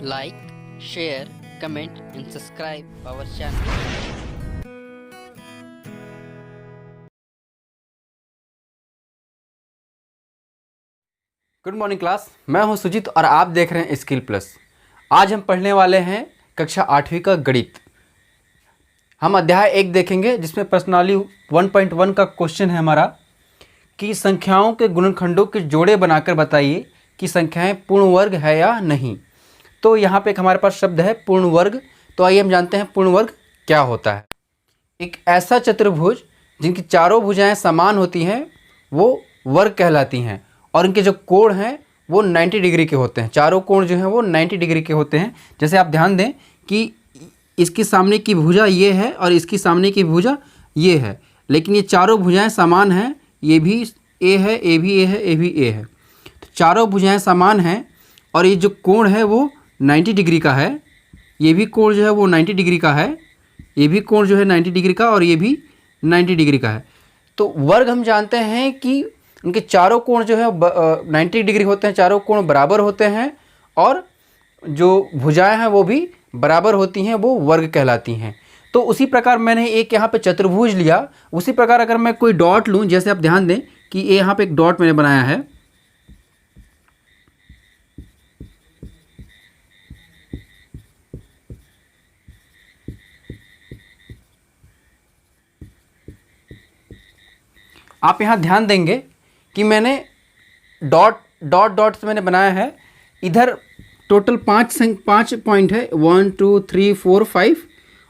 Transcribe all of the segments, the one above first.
like, share, comment and subscribe our channel. Good morning class, मैं हूं सुजीत और आप देख रहे हैं स्किल प्लस। आज हम पढ़ने वाले हैं कक्षा 8वीं का गणित। हम अध्याय 1 देखेंगे जिसमें प्रश्नावली 1.1 का क्वेश्चन है हमारा कि संख्याओं के गुणनखंडों के जोड़े बनाकर बताइए कि संख्याएं पूर्ण वर्ग है या नहीं। तो यहाँ पे एक हमारे पास शब्द है पूर्ण वर्ग। तो आइए हम जानते हैं पूर्ण वर्ग क्या होता है। एक ऐसा चतुर्भुज जिनकी चारों भुजाएं समान होती हैं वो वर्ग कहलाती हैं और इनके जो कोण हैं वो 90 डिग्री के होते हैं। चारों कोण जो हैं वो 90 डिग्री के होते हैं। जैसे आप ध्यान दें कि इसकी सामने की भुजा ये है और इसकी सामने की भुजा ये है, लेकिन ये चारों भुजाएं समान हैं। ये भी ए है, ए भी ए है, ए भी ए है। तो चारों भुजाएं समान हैं और ये जो कोण है वो 90 डिग्री का है। ये भी कोण जो है वो 90 डिग्री का है, ये भी कोण जो है 90 डिग्री का और ये भी 90 डिग्री का है। तो वर्ग हम जानते हैं कि इनके चारों कोण जो है 90 डिग्री होते हैं, चारों कोण बराबर होते हैं और जो भुजाएं हैं वो भी बराबर होती हैं, वो वर्ग कहलाती हैं। तो उसी प्रकार मैंने एक यहाँ पे चतुर्भुज लिया, उसी प्रकार अगर मैं कोई डॉट लूँ, जैसे आप ध्यान दें कि ये यहाँ पे एक डॉट मैंने बनाया है। आप यहाँ ध्यान देंगे कि मैंने डॉट डॉट डॉट से मैंने बनाया है। इधर टोटल पाँच पॉइंट है, 1 2 3 4 5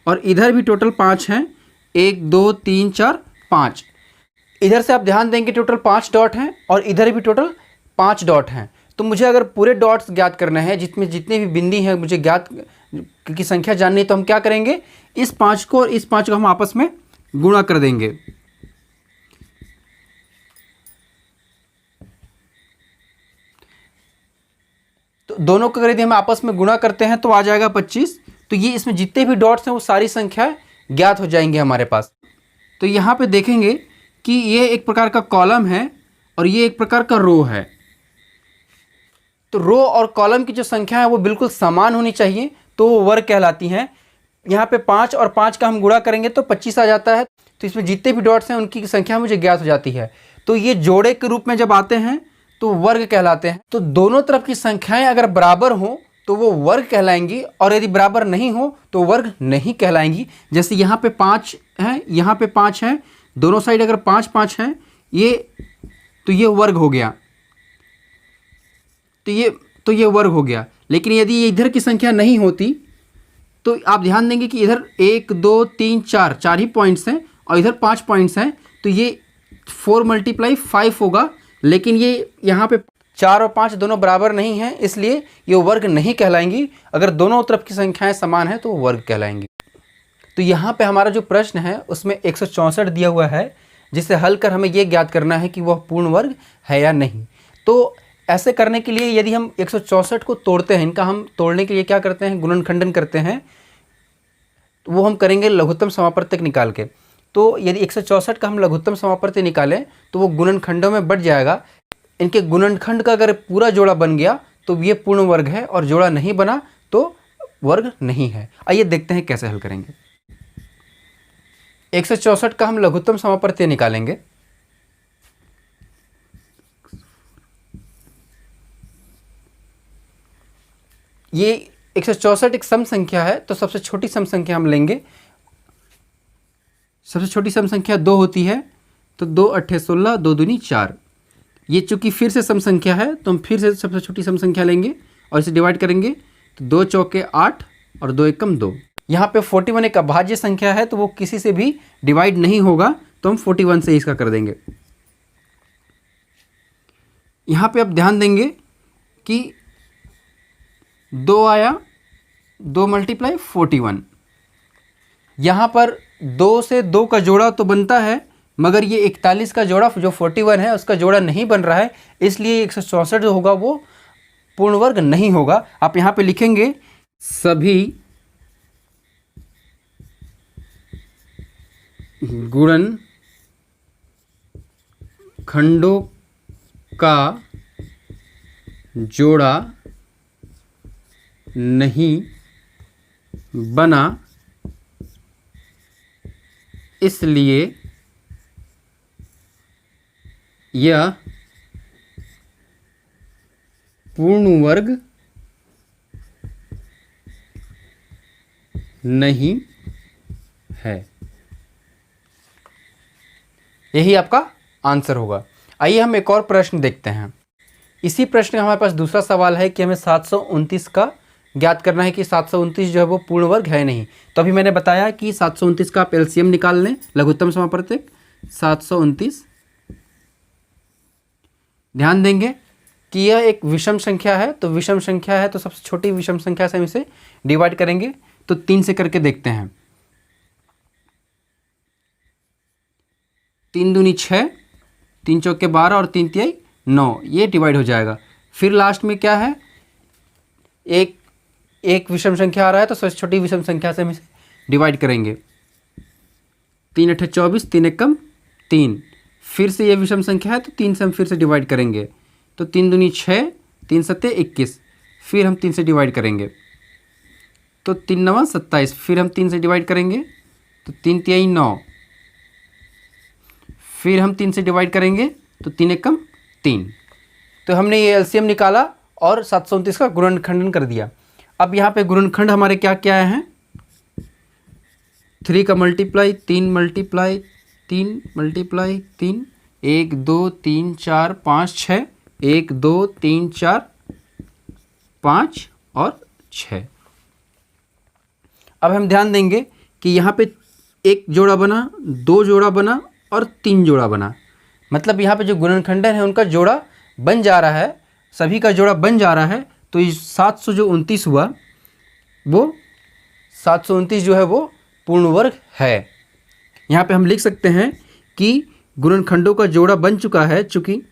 और इधर भी टोटल 5 हैं, 1 2 3 4 5। इधर से आप ध्यान देंगे टोटल 5 डॉट हैं और इधर भी टोटल 5 डॉट हैं। तो मुझे अगर पूरे डॉट्स ज्ञात करना है जिसमें जितने भी बिंदी हैं मुझे ज्ञात की संख्या जाननी है, तो हम क्या करेंगे, इस 5 को और इस 5 को हम आपस में गुणा कर देंगे। तो दोनों को यदि हम आपस में गुणा करते हैं तो आ जाएगा 25। तो ये इसमें जितने भी डॉट्स हैं वो सारी संख्याएं ज्ञात हो जाएंगी हमारे पास। तो यहाँ पे देखेंगे कि ये एक प्रकार का कॉलम है और ये एक प्रकार का रो है। तो रो और कॉलम की जो संख्या है वो बिल्कुल समान होनी चाहिए, तो वो वर्ग कहलाती हैं। यहाँ पे 5 और 5 का हम गुणा करेंगे तो 25 आ जाता है। तो इसमें जितने भी डॉट्स हैं उनकी संख्या मुझे ज्ञात हो जाती है। तो ये जोड़े के रूप में जब आते हैं तो वर्ग कहलाते हैं। तो दोनों तरफ की संख्याएं अगर बराबर हों तो वो वर्ग कहलाएंगी और यदि बराबर नहीं हो तो वर्ग नहीं कहलाएंगी। जैसे यहाँ पे 5 हैं, यहाँ पे 5 हैं, दोनों साइड अगर 5 5 हैं तो ये वर्ग हो गया। तो ये वर्ग हो गया। लेकिन यदि ये इधर की संख्या नहीं होती तो आप ध्यान देंगे कि इधर 1 2 3 4 ही पॉइंट्स हैं और इधर 5 पॉइंट्स हैं। तो ये 4 × 5 होगा, लेकिन ये यहाँ पे 4 और 5 दोनों बराबर नहीं हैं, इसलिए ये वर्ग नहीं कहलाएंगी। अगर दोनों तरफ की संख्याएं समान हैं तो वर्ग कहलाएंगी। तो यहाँ पे हमारा जो प्रश्न है उसमें 164 दिया हुआ है, जिसे हल कर हमें ये ज्ञात करना है कि वह पूर्ण वर्ग है या नहीं। तो ऐसे करने के लिए यदि हम 164 को तोड़ते हैं, इनका हम तोड़ने के लिए क्या करते हैं, गुणनखंडन करते हैं। तो वो हम करेंगे लघुत्तम समापवर्तक निकाल के। तो यदि 164 का हम लघुत्तम समापवर्ती निकालें तो वो गुणनखंडों में बढ़ जाएगा। इनके गुणनखंड का अगर पूरा जोड़ा बन गया तो ये पूर्ण वर्ग है और जोड़ा नहीं बना तो वर्ग नहीं है। आइए देखते हैं कैसे हल करेंगे। 164 का हम लघुत्तम समापवर्ती निकालेंगे। ये 164 एक सम संख्या है, तो सबसे छोटी सम संख्या हम लेंगे। सबसे छोटी सम संख्या 2 होती है, तो 2 8 16, 2 दूनी 4। ये चूंकि फिर से सम संख्या है तो हम फिर से सबसे छोटी सम संख्या लेंगे और इसे डिवाइड करेंगे। तो 2 चौके 8 और 2 एकम 2। यहाँ पे 41 एक अभाज्य संख्या है तो वो किसी से भी डिवाइड नहीं होगा, तो हम 41 से इसका कर देंगे। यहाँ पे आप ध्यान देंगे कि 2 आया, 2 × 41। यहाँ पर 2 से 2 का जोड़ा तो बनता है, मगर ये 41 का जोड़ा जो 41 है उसका जोड़ा नहीं बन रहा है, इसलिए 164 जो होगा वो पूर्ण वर्ग नहीं होगा। आप यहाँ पे लिखेंगे सभी गुणनखंडों का जोड़ा नहीं बना, इसलिए यह पूर्ण वर्ग नहीं है। यही आपका आंसर होगा। आइए हम एक और प्रश्न देखते हैं। इसी प्रश्न का हमारे पास दूसरा सवाल है कि हमें 729 का ज्ञात करना है कि 729 जो है वो पूर्ण वर्ग है नहीं। तो अभी मैंने बताया कि 729 का आप एलसीएम निकाल लें, लघुत्तम समापवर्तक 729। ध्यान देंगे कि यह एक विषम संख्या है, तो विषम संख्या है तो सबसे छोटी विषम संख्या से हम इसे डिवाइड करेंगे। तो 3 से करके देखते हैं। 3 दूनी 6, 3 चौके 12 और 3 तिहाई 9, ये डिवाइड हो जाएगा। फिर लास्ट में क्या है, एक विषम संख्या आ रहा है तो सबसे छोटी विषम संख्या से हम इसे डिवाइड करेंगे। 3 अठे 24, 3 एकम 3। फिर से ये विषम संख्या है तो 3 से हम फिर से डिवाइड करेंगे। तो 3 दूनी 6, 3 सत्ते 21। फिर हम 3 से डिवाइड करेंगे तो 3 नवा 27। फिर हम 3 से डिवाइड करेंगे तो 3 तिहाई 9। फिर हम 3 से डिवाइड करेंगे तो 3 एकम 3। तो हमने ये एलसीएम निकाला और 729 का गुणनखंडन कर दिया। अब यहाँ पे गुणनखंड हमारे क्या क्या हैं, 3 का मल्टीप्लाई 3 मल्टीप्लाई 3 मल्टीप्लाई 3, 1 2 3 4 5 6, 1 2 3 4 5 और 6। अब हम ध्यान देंगे कि यहाँ पे एक जोड़ा बना, 2 जोड़ा बना और 3 जोड़ा बना। मतलब यहाँ पे जो गुणनखंडन है उनका जोड़ा बन जा रहा है, सभी का जोड़ा बन जा रहा है। तो ये 729 हुआ, वो 729 जो है वो पूर्ण वर्ग है। यहाँ पे हम लिख सकते हैं कि गुणनखंडों का जोड़ा बन चुका है, चूंकि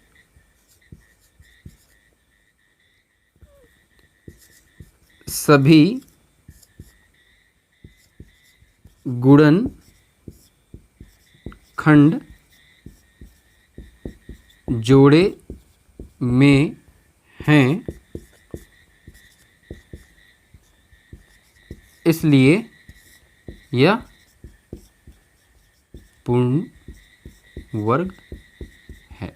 सभी गुणनखंड जोड़े में हैं, इसलिए यह पूर्ण वर्ग है।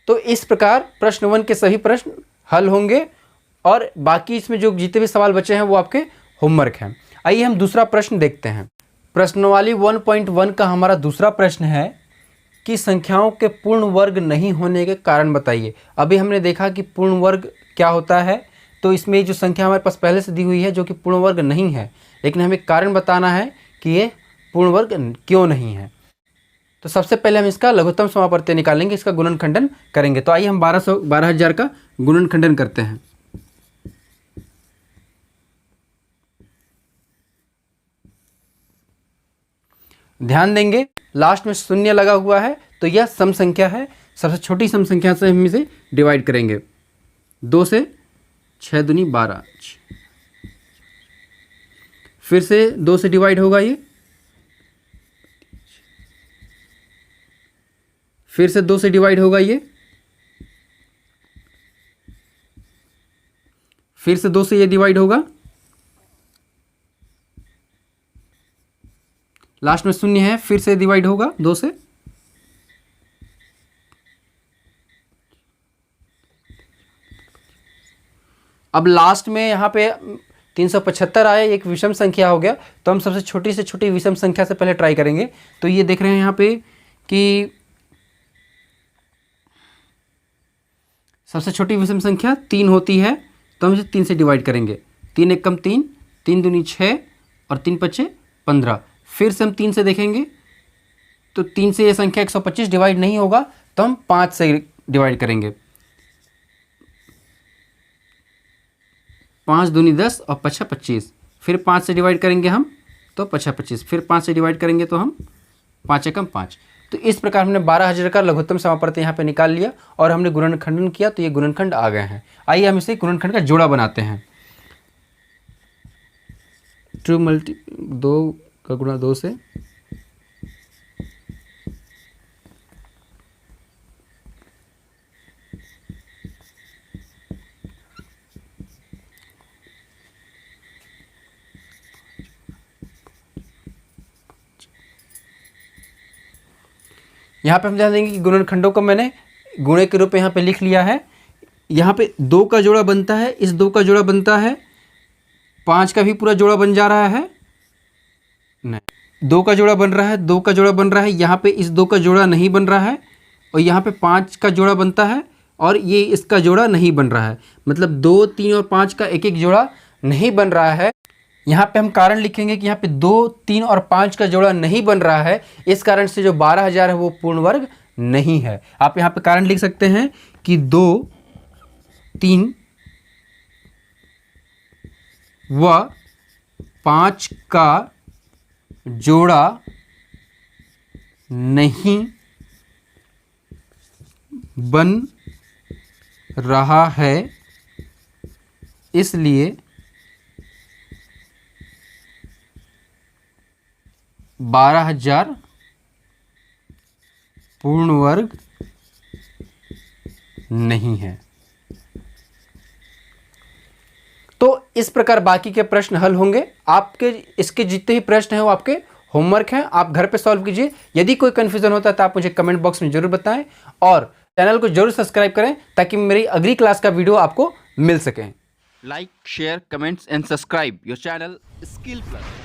तो इस प्रकार प्रश्न 1 के सभी प्रश्न हल होंगे और बाकी इसमें जो जितने भी सवाल बचे हैं वो आपके होमवर्क हैं। आइए हम दूसरा प्रश्न देखते हैं। प्रश्नवाली 1.1 का हमारा दूसरा प्रश्न है कि संख्याओं के पूर्ण वर्ग नहीं होने के कारण बताइए। अभी हमने देखा कि पूर्ण वर्ग क्या होता है, तो इसमें जो संख्या हमारे पास पहले से दी हुई है जो कि पूर्ण वर्ग नहीं है, लेकिन हमें कारण बताना है कि ये पूर्ण वर्ग क्यों नहीं है। तो सबसे पहले हम इसका लघुत्तम समापवर्त्य निकालेंगे, इसका गुणनखंडन करेंगे। तो आइए हम 12,000 का गुणनखंडन करते हैं। ध्यान देंगे लास्ट में शून्य लगा हुआ है तो यह सम संख्या है। सबसे छोटी सम संख्या से हम इसे डिवाइड करेंगे। 2 से 6 दूनी 12, फिर से 2 से डिवाइड होगा ये, फिर से 2 से डिवाइड होगा ये, फिर से 2 से ये डिवाइड होगा, लास्ट में शून्य है, फिर से डिवाइड होगा 2 से, अब लास्ट में यहाँ पे 375 आए, एक विषम संख्या हो गया। तो हम सबसे छोटी से छोटी विषम संख्या से पहले ट्राई करेंगे। तो ये देख रहे हैं यहाँ पे कि सबसे छोटी विषम संख्या 3 होती है, तो हम इसे 3 से डिवाइड करेंगे। 3 एकम 3, 3 दूनी 6 और 3 पच्चे 15। फिर से हम 3 से देखेंगे तो 3 से ये संख्या 125 डिवाइड नहीं होगा, तो हम 5 से डिवाइड करेंगे। 5 दूनी 10 और 5 25। फिर 5 से डिवाइड करेंगे हम तो 5 25। फिर 5 से डिवाइड करेंगे तो हम 5 एकम 5। तो इस प्रकार हमने 12,000 का लघुत्तम समापवर्त्य यहाँ पे निकाल लिया और हमने गुणनखंडन किया, तो ये गुणनखंड आ गए हैं। आइए हम इसे गुणनखंड का जोड़ा बनाते हैं। 2 का गुणा 2 से, यहाँ पे हम ध्यान देंगे कि गुणनखंडों को मैंने गुणे के रूप में यहाँ पे लिख लिया है। यहाँ पे 2 का जोड़ा बनता है, इस 2 का जोड़ा बनता है, 5 का भी पूरा जोड़ा बन जा रहा है, नहीं 2 का जोड़ा बन रहा है, 2 का जोड़ा बन रहा है, यहाँ पे इस 2 का जोड़ा नहीं बन रहा है, और यहाँ पे 5 का जोड़ा बनता है और ये इसका जोड़ा नहीं बन रहा है। मतलब 2, 3 और 5 का एक एक जोड़ा नहीं बन रहा है। यहाँ पे हम कारण लिखेंगे कि यहाँ पे 2, 3 और 5 का जोड़ा नहीं बन रहा है, इस कारण से जो 12,000 है वो पूर्ण वर्ग नहीं है। आप यहाँ पे कारण लिख सकते हैं कि 2, 3 व 5 का जोड़ा नहीं बन रहा है, इसलिए 12,000 पूर्ण वर्ग नहीं है। तो इस प्रकार बाकी के प्रश्न हल होंगे। आपके इसके जितने ही प्रश्न हैं वो आपके होमवर्क हैं, आप घर पे सॉल्व कीजिए। यदि कोई कंफ्यूजन होता है तो आप मुझे कमेंट बॉक्स में जरूर बताएं और चैनल को जरूर सब्सक्राइब करें ताकि मेरी अगली क्लास का वीडियो आपको मिल सके। Like, share, comments and subscribe your channel Skill Plus.